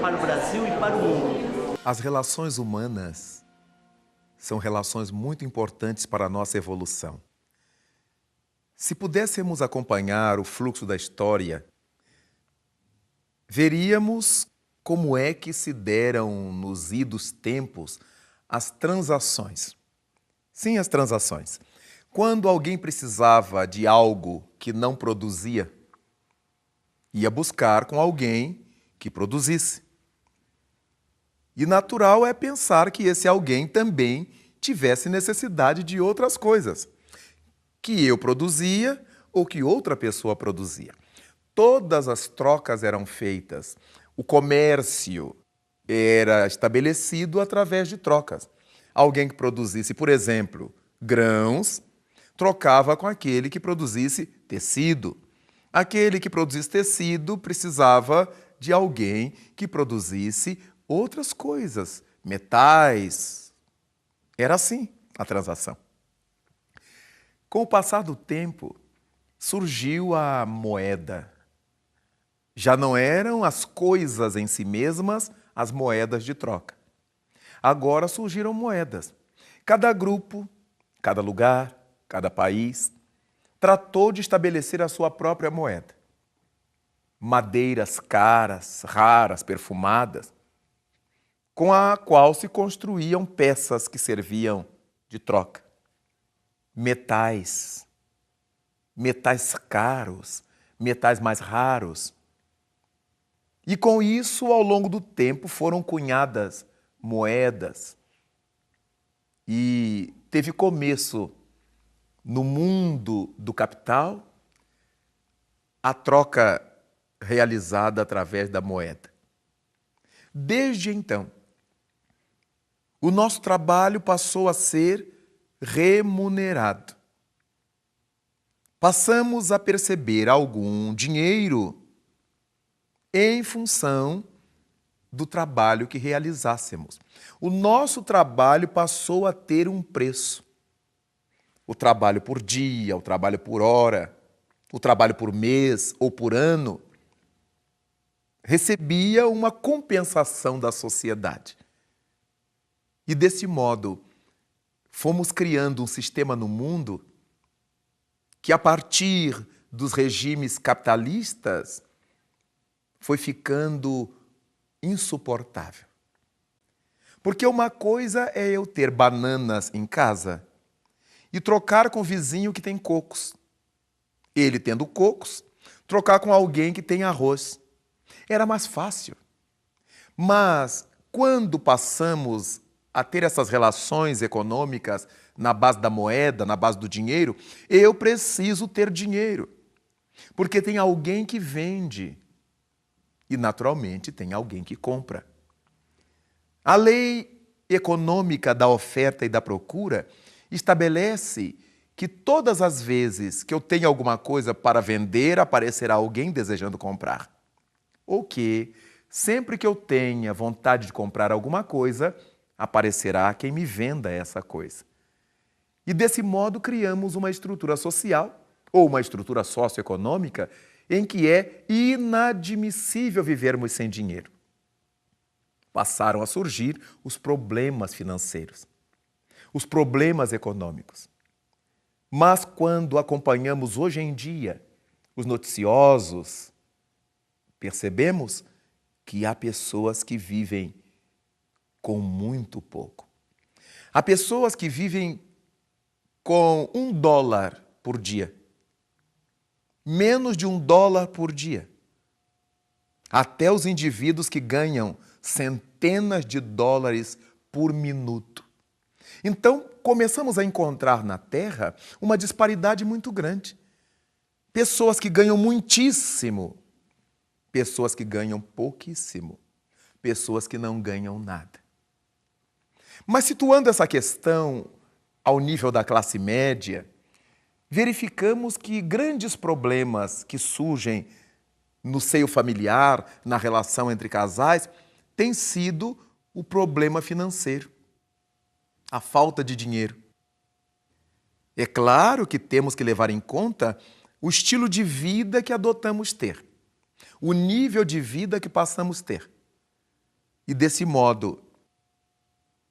para o Brasil e para o mundo. As relações humanas são relações muito importantes para a nossa evolução. Se pudéssemos acompanhar o fluxo da história, veríamos como é que se deram nos idos tempos as transações. Sim, as transações. Quando alguém precisava de algo que não produzia, ia buscar com alguém que produzisse. E natural é pensar que esse alguém também tivesse necessidade de outras coisas, que eu produzia ou que outra pessoa produzia. Todas as trocas eram feitas. O comércio era estabelecido através de trocas. Alguém que produzisse, por exemplo, grãos, trocava com aquele que produzisse tecido. Aquele que produzisse tecido precisava de alguém que produzisse outras coisas, metais. Era assim a transação. Com o passar do tempo, surgiu a moeda. Já não eram as coisas em si mesmas as moedas de troca. Agora surgiram moedas. Cada grupo, cada lugar, cada país tratou de estabelecer a sua própria moeda. Madeiras caras, raras, perfumadas, com a qual se construíam peças que serviam de troca. Metais caros, metais mais raros. E com isso, ao longo do tempo, foram cunhadas moedas. E teve começo no mundo do capital a troca realizada através da moeda. Desde então, o nosso trabalho passou a ser remunerado. Passamos a perceber algum dinheiro em função do trabalho que realizássemos. O nosso trabalho passou a ter um preço. O trabalho por dia, o trabalho por hora, o trabalho por mês ou por ano recebia uma compensação da sociedade. E desse modo, fomos criando um sistema no mundo que, a partir dos regimes capitalistas, foi ficando insuportável. Porque uma coisa é eu ter bananas em casa e trocar com o vizinho que tem cocos. Ele tendo cocos, trocar com alguém que tem arroz. Era mais fácil. Mas quando passamos a ter essas relações econômicas na base da moeda, na base do dinheiro, eu preciso ter dinheiro. Porque tem alguém que vende e, naturalmente, tem alguém que compra. A lei econômica da oferta e da procura estabelece que todas as vezes que eu tenho alguma coisa para vender, aparecerá alguém desejando comprar. Ou que, sempre que eu tenha vontade de comprar alguma coisa, aparecerá quem me venda essa coisa. E desse modo criamos uma estrutura social, ou uma estrutura socioeconômica, em que é inadmissível vivermos sem dinheiro. Passaram a surgir os problemas financeiros, os problemas econômicos. Mas quando acompanhamos hoje em dia os noticiosos, percebemos que há pessoas que vivem com muito pouco. Há pessoas que vivem com $1 por dia. Menos de $1 por dia. Até os indivíduos que ganham centenas de dólares por minuto. Então, começamos a encontrar na Terra uma disparidade muito grande. Pessoas que ganham muitíssimo, pessoas que ganham pouquíssimo, pessoas que não ganham nada. Mas situando essa questão ao nível da classe média, verificamos que grandes problemas que surgem no seio familiar, na relação entre casais, têm sido o problema financeiro, a falta de dinheiro. É claro que temos que levar em conta o estilo de vida que adotamos ter, o nível de vida que passamos a ter. E desse modo,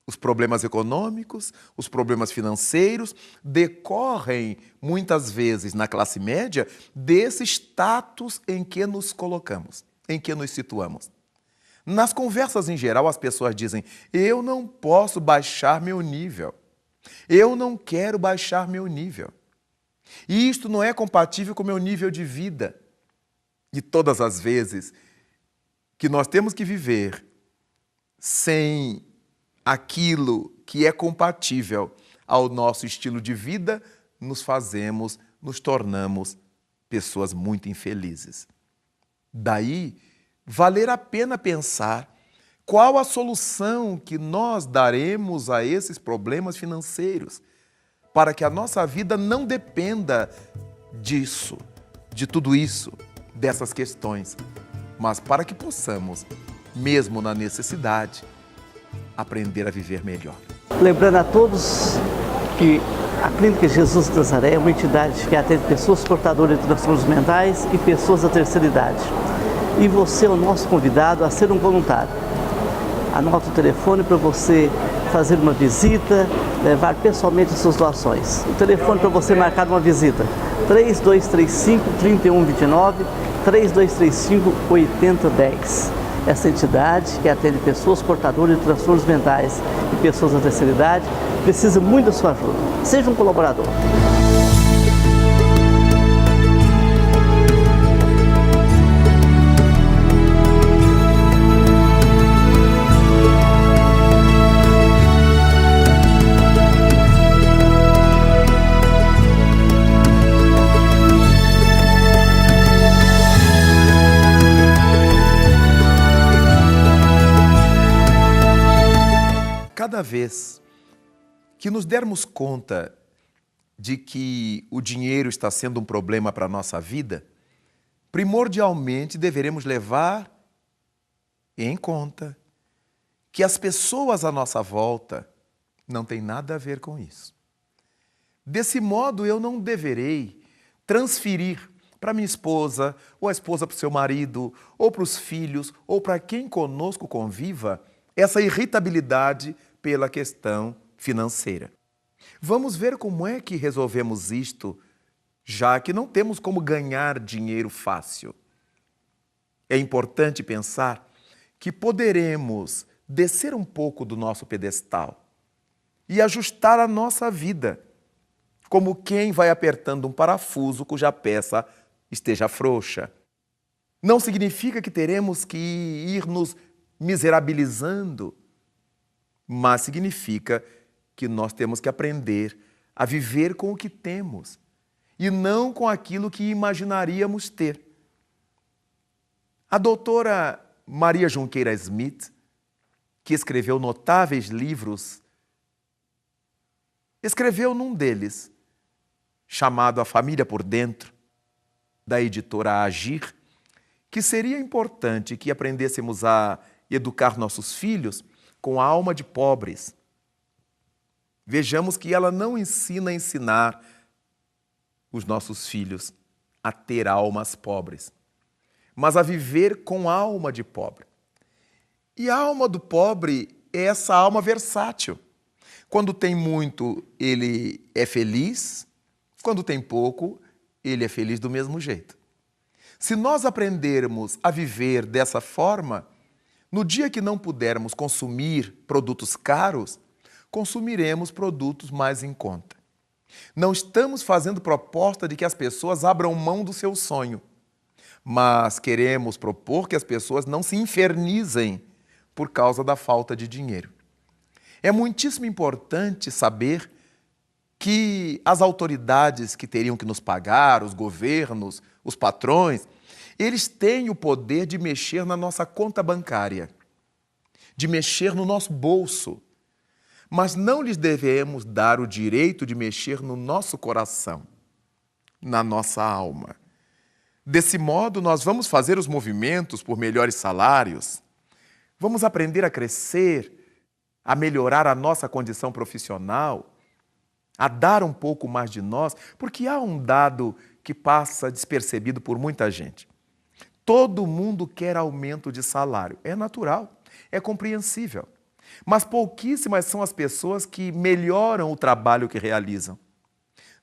os problemas econômicos, os problemas financeiros decorrem, muitas vezes, na classe média, desse status em que nos colocamos, em que nos situamos. Nas conversas em geral, as pessoas dizem: eu não posso baixar meu nível. Eu não quero baixar meu nível. E isto não é compatível com o meu nível de vida. E todas as vezes que nós temos que viver sem aquilo que é compatível ao nosso estilo de vida, nos tornamos pessoas muito infelizes. Daí, valer a pena pensar qual a solução que nós daremos a esses problemas financeiros, para que a nossa vida não dependa disso, de tudo isso, dessas questões, mas para que possamos, mesmo na necessidade, aprender a viver melhor. Lembrando a todos que a Clínica Jesus de Nazaré é uma entidade que atende pessoas portadoras de transtornos mentais e pessoas da terceira idade. E você é o nosso convidado a ser um voluntário. Anota o telefone para você fazer uma visita, levar pessoalmente as suas doações. O telefone para você marcar uma visita: 3235-3129, 3235-8010. Essa entidade, que atende pessoas portadoras de transtornos mentais e pessoas da terceira idade, precisa muito da sua ajuda. Seja um colaborador. Cada vez que nos dermos conta de que o dinheiro está sendo um problema para a nossa vida, primordialmente deveremos levar em conta que as pessoas à nossa volta não têm nada a ver com isso. Desse modo, eu não deverei transferir para minha esposa, ou a esposa para o seu marido, ou para os filhos, ou para quem conosco conviva, essa irritabilidade pela questão financeira. Vamos ver como é que resolvemos isto, já que não temos como ganhar dinheiro fácil. É importante pensar que poderemos descer um pouco do nosso pedestal e ajustar a nossa vida, como quem vai apertando um parafuso cuja peça esteja frouxa. Não significa que teremos que ir nos miserabilizando, mas significa que nós temos que aprender a viver com o que temos e não com aquilo que imaginaríamos ter. A doutora Maria Junqueira Smith, que escreveu notáveis livros, escreveu num deles, chamado A Família por Dentro, da editora Agir, que seria importante que aprendêssemos a educar nossos filhos com a alma de pobres. Vejamos que ela não ensina a ensinar os nossos filhos a ter almas pobres, mas a viver com alma de pobre. E a alma do pobre é essa alma versátil. Quando tem muito, ele é feliz. Quando tem pouco, ele é feliz do mesmo jeito. Se nós aprendermos a viver dessa forma, no dia que não pudermos consumir produtos caros, consumiremos produtos mais em conta. Não estamos fazendo proposta de que as pessoas abram mão do seu sonho, mas queremos propor que as pessoas não se infernizem por causa da falta de dinheiro. É muitíssimo importante saber que as autoridades que teriam que nos pagar, os governos, os patrões, eles têm o poder de mexer na nossa conta bancária, de mexer no nosso bolso, mas não lhes devemos dar o direito de mexer no nosso coração, na nossa alma. Desse modo, nós vamos fazer os movimentos por melhores salários, vamos aprender a crescer, a melhorar a nossa condição profissional, a dar um pouco mais de nós, porque há um dado que passa despercebido por muita gente. Todo mundo quer aumento de salário. É natural. É compreensível. Mas pouquíssimas são as pessoas que melhoram o trabalho que realizam.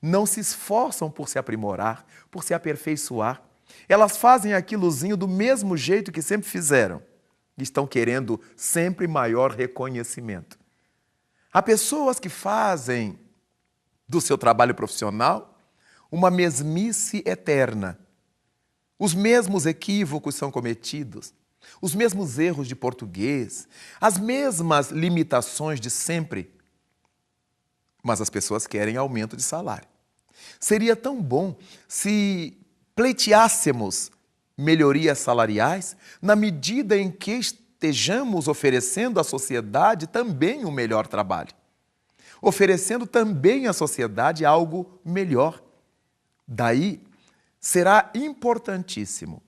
Não se esforçam por se aprimorar, por se aperfeiçoar. Elas fazem aquilozinho do mesmo jeito que sempre fizeram. Estão querendo sempre maior reconhecimento. Há pessoas que fazem do seu trabalho profissional uma mesmice eterna. Os mesmos equívocos são cometidos, os mesmos erros de português, as mesmas limitações de sempre. Mas as pessoas querem aumento de salário. Seria tão bom se pleiteássemos melhorias salariais na medida em que estejamos oferecendo à sociedade também um melhor trabalho, oferecendo também à sociedade algo melhor. Daí, será importantíssimo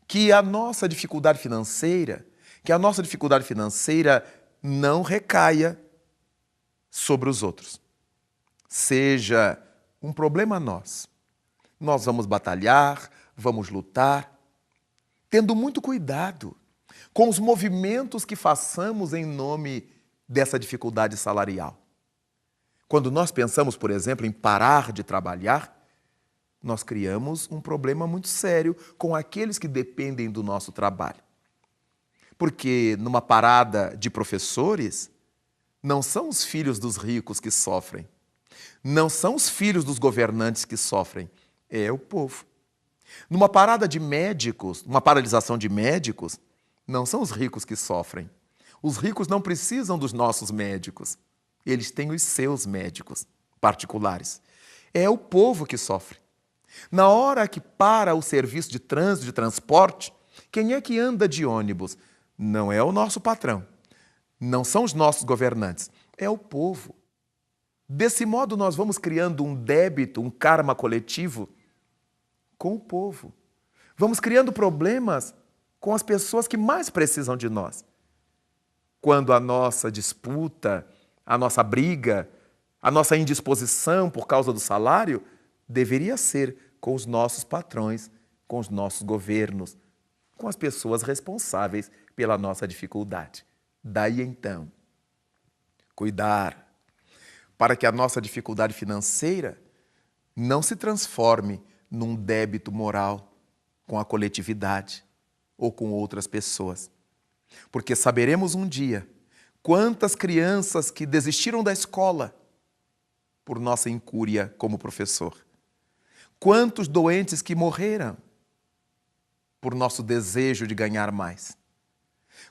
que a nossa dificuldade financeira não recaia sobre os outros. Seja um problema nosso. Nós vamos batalhar, vamos lutar, tendo muito cuidado com os movimentos que façamos em nome dessa dificuldade salarial. Quando nós pensamos, por exemplo, em parar de trabalhar, nós criamos um problema muito sério com aqueles que dependem do nosso trabalho. Porque numa parada de professores, não são os filhos dos ricos que sofrem, não são os filhos dos governantes que sofrem, é o povo. Numa parada de médicos, numa paralisação de médicos, não são os ricos que sofrem. Os ricos não precisam dos nossos médicos. Eles têm os seus médicos particulares. É o povo que sofre. Na hora que para o serviço de trânsito, de transporte, quem é que anda de ônibus? Não é o nosso patrão. Não são os nossos governantes. É o povo. Desse modo, nós vamos criando um débito, um karma coletivo com o povo. Vamos criando problemas com as pessoas que mais precisam de nós. Quando a nossa disputa, a nossa briga, a nossa indisposição por causa do salário deveria ser com os nossos patrões, com os nossos governos, com as pessoas responsáveis pela nossa dificuldade. Daí então, cuidar para que a nossa dificuldade financeira não se transforme num débito moral com a coletividade ou com outras pessoas. Porque saberemos um dia quantas crianças que desistiram da escola por nossa incúria como professor. Quantos doentes que morreram por nosso desejo de ganhar mais.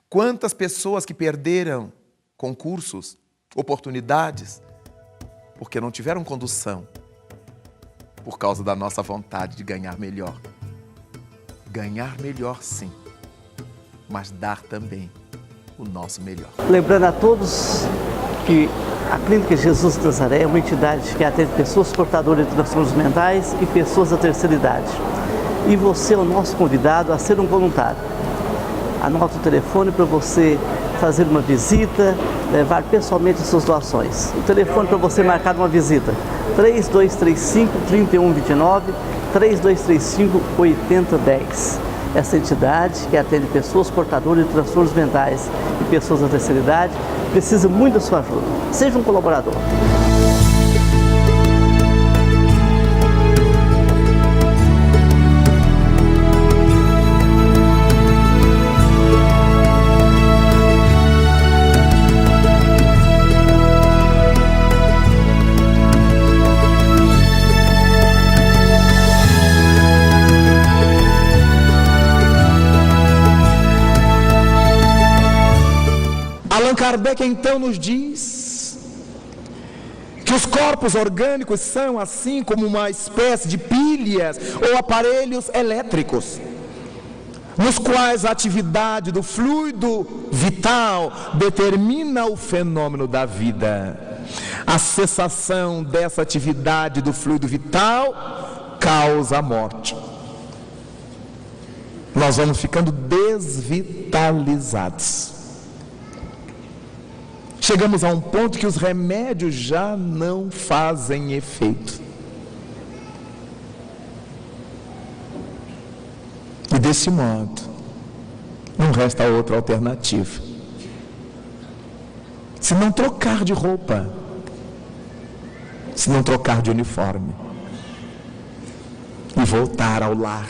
Quantas pessoas que perderam concursos, oportunidades, porque não tiveram condução por causa da nossa vontade de ganhar melhor. Ganhar melhor, sim, mas dar também o nosso melhor. Lembrando a todos que a Clínica Jesus de Nazaré é uma entidade que atende pessoas portadoras de transtornos mentais e pessoas da terceira idade. E você é o nosso convidado a ser um voluntário. Anota o telefone para você fazer uma visita, levar pessoalmente as suas doações. O telefone para você marcar uma visita: 3235-3129, 3235-8010. Essa entidade que atende pessoas portadoras de transtornos mentais e pessoas da terceira idade precisa muito da sua ajuda. Seja um colaborador. Allan Kardec então nos diz que os corpos orgânicos são assim como uma espécie de pilhas ou aparelhos elétricos, nos quais a atividade do fluido vital determina o fenômeno da vida. A cessação dessa atividade do fluido vital causa a morte. Nós vamos ficando desvitalizados. Chegamos a um ponto que os remédios já não fazem efeito. E desse modo, não resta outra alternativa se não trocar de roupa, se não trocar de uniforme, e voltar ao lar,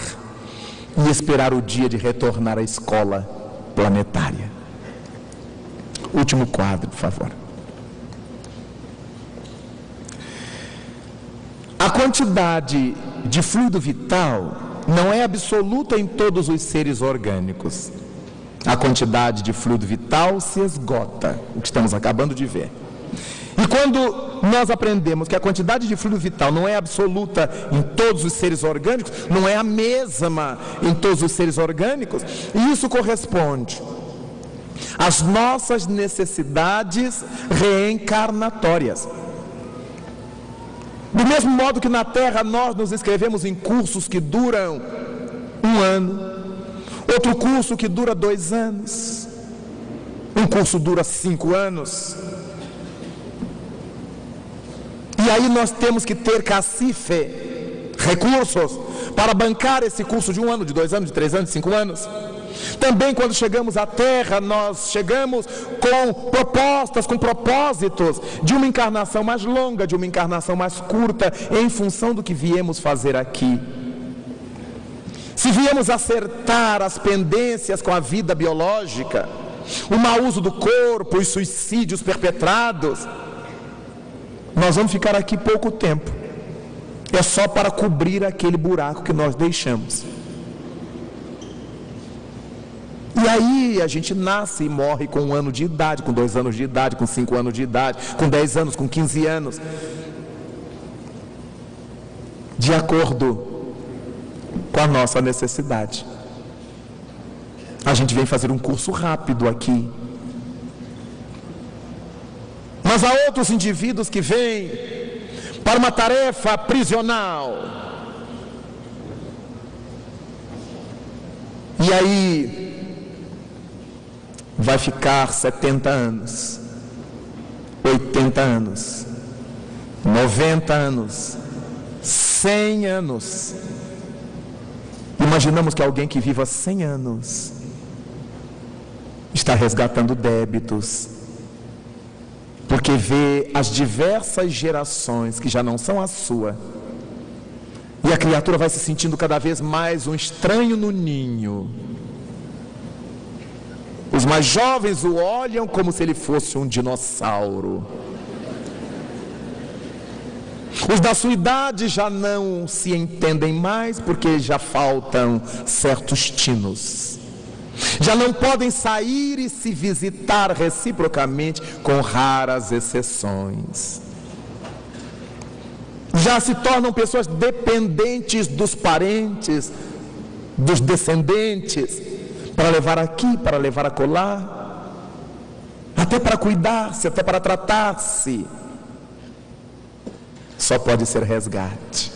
e esperar o dia de retornar à escola planetária. Último quadro, por favor. A quantidade de fluido vital não é absoluta em todos os seres orgânicos. A quantidade de fluido vital se esgota, o que estamos acabando de ver. E quando nós aprendemos que a quantidade de fluido vital não é absoluta em todos os seres orgânicos, não é a mesma em todos os seres orgânicos, e isso corresponde às nossas necessidades reencarnatórias. Do mesmo modo que na Terra nós nos inscrevemos em cursos que duram 1 ano, outro curso que dura 2 anos, um curso dura 5 anos, e aí nós temos que ter cacife, recursos, para bancar esse curso de 1 ano, de 2 anos, de 3 anos, de 5 anos. Também quando chegamos à Terra, nós chegamos com propostas, com propósitos de uma encarnação mais longa, de uma encarnação mais curta, em função do que viemos fazer aqui. Se viemos acertar as pendências com a vida biológica, o mau uso do corpo, os suicídios perpetrados, nós vamos ficar aqui pouco tempo. É só para cobrir aquele buraco que nós deixamos. E aí a gente nasce e morre com 1 ano de idade, com 2 anos de idade, com 5 anos de idade, com 10 anos, com 15 anos. De acordo com a nossa necessidade. A gente vem fazer um curso rápido aqui. Mas há outros indivíduos que vêm para uma tarefa prisional. E aí vai ficar 70 anos, 80 anos, 90 anos, 100 anos. Imaginamos que alguém que viva 100 anos está resgatando débitos, porque vê as diversas gerações que já não são a sua, e a criatura vai se sentindo cada vez mais um estranho no ninho. Os mais jovens o olham como se ele fosse um dinossauro. Os da sua idade já não se entendem mais, porque já faltam certos tinos. Já não podem sair e se visitar reciprocamente, com raras exceções. Já se tornam pessoas dependentes dos parentes, dos descendentes, para levar aqui, para levar acolá, até para cuidar-se, até para tratar-se. Só pode ser resgate,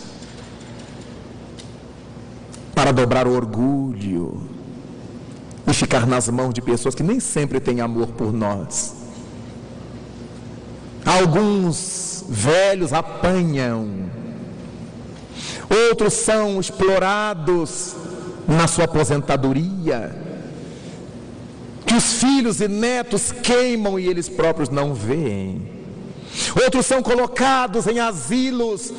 para dobrar o orgulho e ficar nas mãos de pessoas que nem sempre têm amor por nós. Alguns velhos apanham, outros são explorados na sua aposentadoria, que os filhos e netos queimam e eles próprios não veem. Outros são colocados em asilos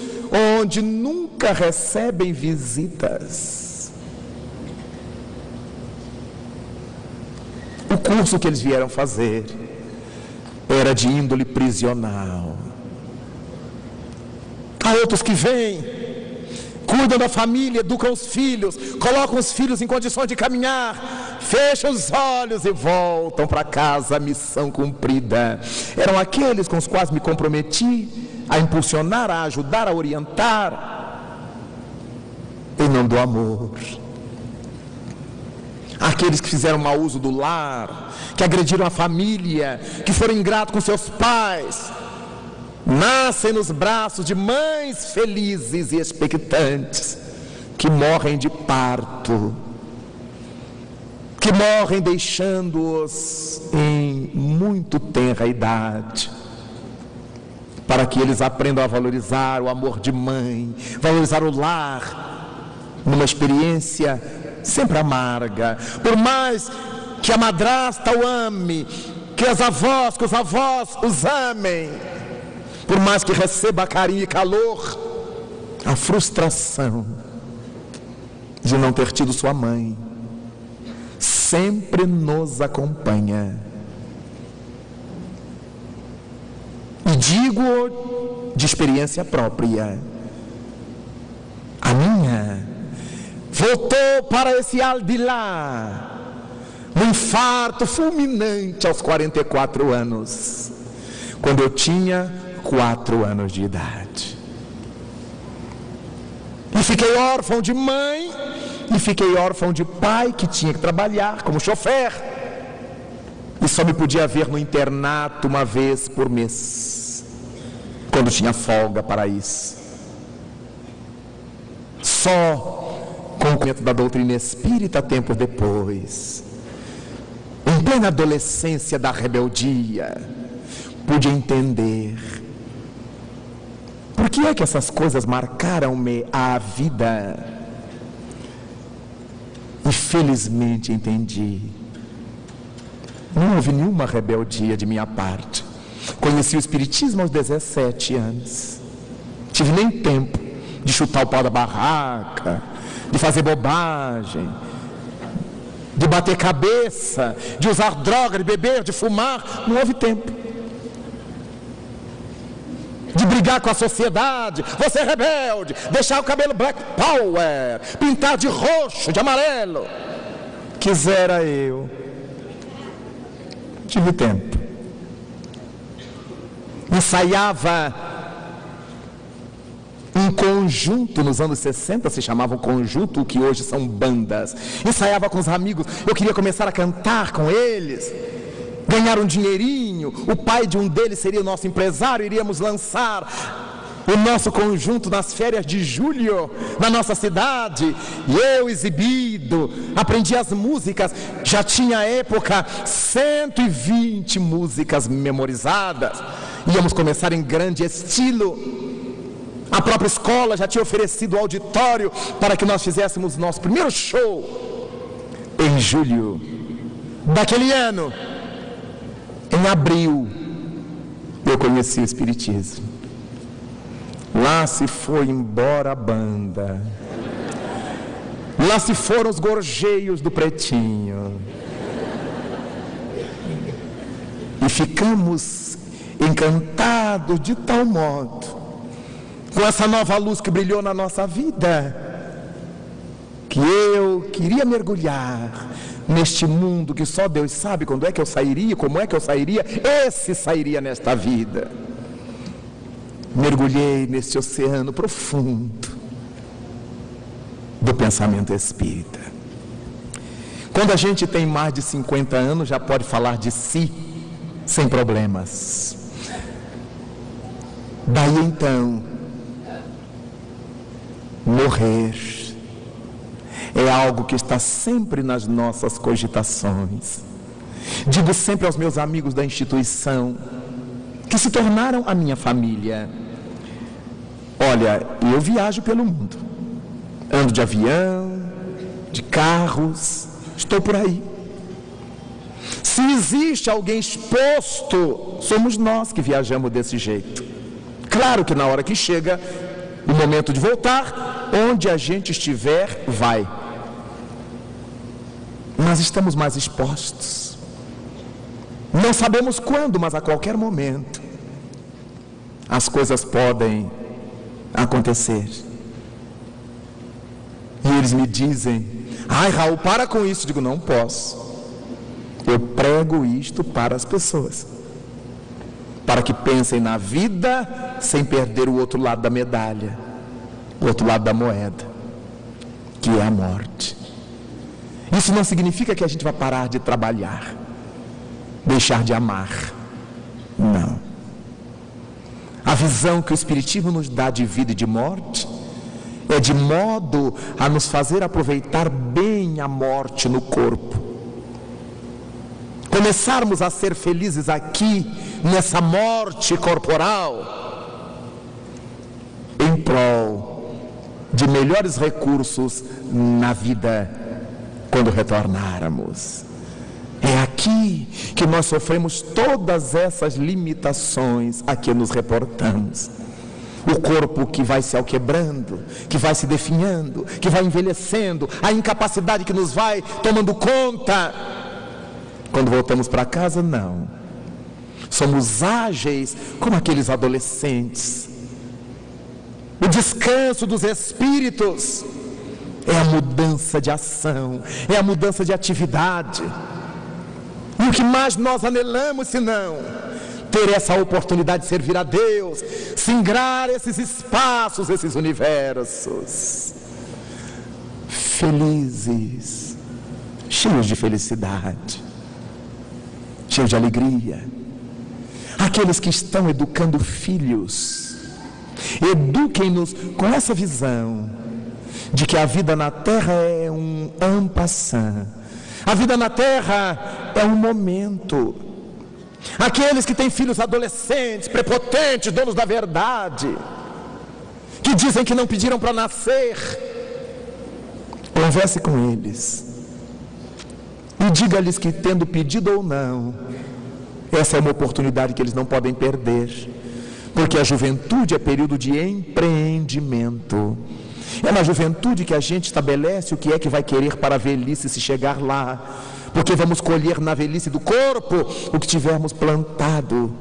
onde nunca recebem visitas. O curso que eles vieram fazer era de índole prisional. Há outros que vêm, cuidam da família, educam os filhos, colocam os filhos em condições de caminhar, fecham os olhos e voltam para casa, a missão cumprida. Eram aqueles com os quais me comprometi a impulsionar, a ajudar, a orientar, em nome do amor. Aqueles que fizeram mau uso do lar, que agrediram a família, que foram ingratos com seus pais, nascem nos braços de mães felizes e expectantes, que morrem de parto, que morrem deixando-os em muito tenra idade, para que eles aprendam a valorizar o amor de mãe, valorizar o lar, numa experiência sempre amarga. Por mais que a madrasta o ame, que os avós os amem, por mais que receba carinho e calor. A frustração de não ter tido sua mãe sempre nos acompanha. E digo de experiência própria, a minha voltou para esse aldilá, um infarto fulminante aos 44 anos, quando eu tinha 4 anos de idade. E fiquei órfão de mãe, e fiquei órfão de pai, que tinha que trabalhar como chofer, e só me podia ver no internato uma vez por mês, quando tinha folga para isso. Só com o conhecimento da doutrina espírita, tempos depois, em plena adolescência da rebeldia, pude entender por que é que essas coisas marcaram-me a vida. E felizmente entendi. Não houve nenhuma rebeldia de minha parte. Conheci o Espiritismo aos 17 anos. Tive nem tempo de chutar o pau da barraca, de fazer bobagem, de bater cabeça, de usar droga, de beber, de fumar. Não houve tempo. De brigar com a sociedade, você é rebelde, deixar o cabelo black power, pintar de roxo, de amarelo. Quisera eu. Tive tempo. Ensaiava um conjunto, nos anos 60 se chamava conjunto, o que hoje são bandas. Ensaiava com os amigos, eu queria começar a cantar com eles, ganhar um dinheirinho. O pai de um deles seria o nosso empresário, iríamos lançar o nosso conjunto nas férias de julho, na nossa cidade, e eu exibido, aprendi as músicas, já tinha à época 120 músicas memorizadas, íamos começar em grande estilo. A própria escola já tinha oferecido o auditório para que nós fizéssemos nosso primeiro show. Em julho daquele ano, em abril, eu conheci o Espiritismo. Lá se foi embora a banda. Lá se foram os gorjeios do Pretinho. E ficamos encantados de tal modo com essa nova luz que brilhou na nossa vida, que eu queria mergulhar neste mundo que só Deus sabe quando é que eu sairia, como é que eu sairia. Esse sairia nesta vida. Mergulhei nesse oceano profundo do pensamento espírita. Quando a gente tem mais de 50 anos, já pode falar de si sem problemas. Daí então, morrer é algo que está sempre nas nossas cogitações. Digo sempre aos meus amigos da instituição, que se tornaram a minha família: olha, eu viajo pelo mundo, ando de avião, de carros, estou por aí. Se existe alguém exposto, somos nós que viajamos desse jeito. Claro que na hora que chega o momento de voltar, onde a gente estiver, vai. Mas estamos mais expostos. Não sabemos quando, mas a qualquer momento as coisas podem acontecer. E eles me dizem: ai, Raul, para com isso. Eu digo: não posso. Eu prego isto para as pessoas, para que pensem na vida sem perder o outro lado da medalha, o outro lado da moeda, que é a morte. Isso não significa que a gente vai parar de trabalhar, deixar de amar. Não. A visão que o Espiritismo nos dá de vida e de morte é de modo a nos fazer aproveitar bem a morte no corpo. Começarmos a ser felizes aqui, nessa morte corporal, em prol de melhores recursos na vida quando retornarmos. É aqui aqui que nós sofremos todas essas limitações a que nos reportamos. O corpo que vai se alquebrando, que vai se definhando, que vai envelhecendo, a incapacidade que nos vai tomando conta. Quando voltamos para casa, não. Somos ágeis como aqueles adolescentes. O descanso dos espíritos é a mudança de ação, é a mudança de atividade. E o que mais nós anelamos, senão ter essa oportunidade de servir a Deus, singrar esses espaços, esses universos, felizes, cheios de felicidade, cheios de alegria. Aqueles que estão educando filhos, eduquem-nos com essa visão de que a vida na terra é um en passant. A vida na terra é um momento. Aqueles que têm filhos adolescentes, prepotentes, donos da verdade, que dizem que não pediram para nascer, converse com eles e diga-lhes que, tendo pedido ou não, essa é uma oportunidade que eles não podem perder, porque a juventude é período de empreendimento. É na juventude que a gente estabelece o que é que vai querer para a velhice se chegar lá, porque vamos colher na velhice do corpo o que tivermos plantado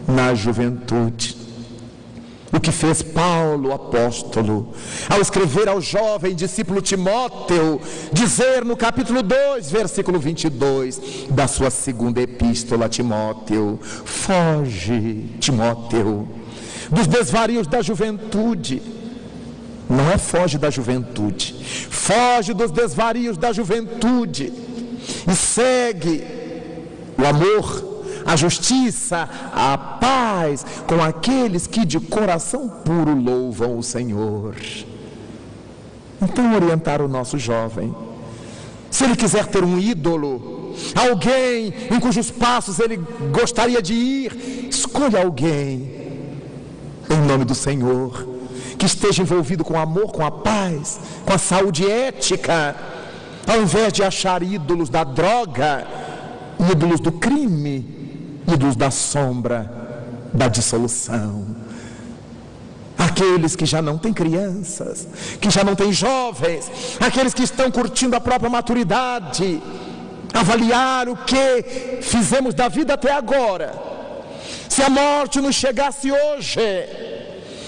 na juventude. O que fez Paulo, apóstolo, ao escrever ao jovem discípulo Timóteo, dizer no capítulo 2, versículo 22, da sua segunda epístola a Timóteo: foge, Timóteo, dos desvarios da juventude. Não é foge da juventude, foge dos desvarios da juventude e segue o amor, a justiça, a paz com aqueles que de coração puro louvam o Senhor. Então, orientar o nosso jovem, se ele quiser ter um ídolo, alguém em cujos passos ele gostaria de ir, escolha alguém em nome do Senhor, que esteja envolvido com amor, com a paz, com a saúde ética, ao invés de achar ídolos da droga, ídolos do crime, ídolos da sombra, da dissolução. Aqueles que já não têm crianças, que já não têm jovens, aqueles que estão curtindo a própria maturidade, avaliar o que fizemos da vida até agora. Se a morte nos chegasse hoje,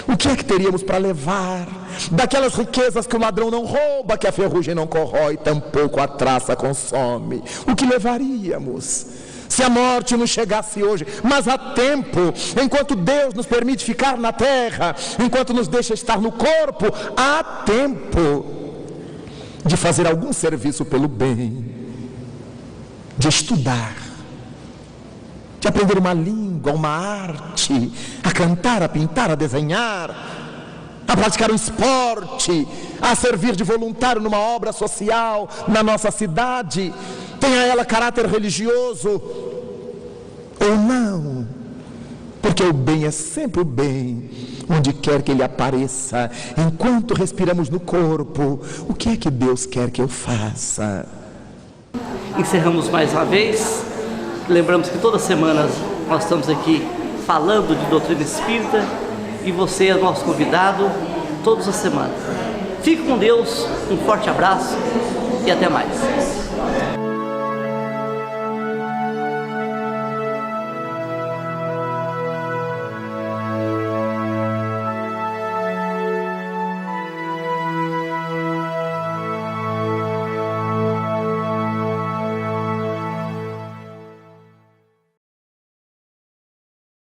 o que é que teríamos para levar daquelas riquezas que o ladrão não rouba, que a ferrugem não corrói, tampouco a traça consome? O que levaríamos se a morte nos chegasse hoje? Mas há tempo, enquanto Deus nos permite ficar na terra, enquanto nos deixa estar no corpo, há tempo de fazer algum serviço pelo bem, de estudar, de aprender uma língua, uma arte, a cantar, a pintar, a desenhar, a praticar um esporte, a servir de voluntário numa obra social na nossa cidade, tenha ela caráter religioso ou não, porque o bem é sempre o bem, onde quer que ele apareça. Enquanto respiramos no corpo, o que é que Deus quer que eu faça? Encerramos mais uma vez. Lembramos que toda semana nós estamos aqui falando de doutrina espírita e você é nosso convidado todas as semanas. Fique com Deus, um forte abraço e até mais.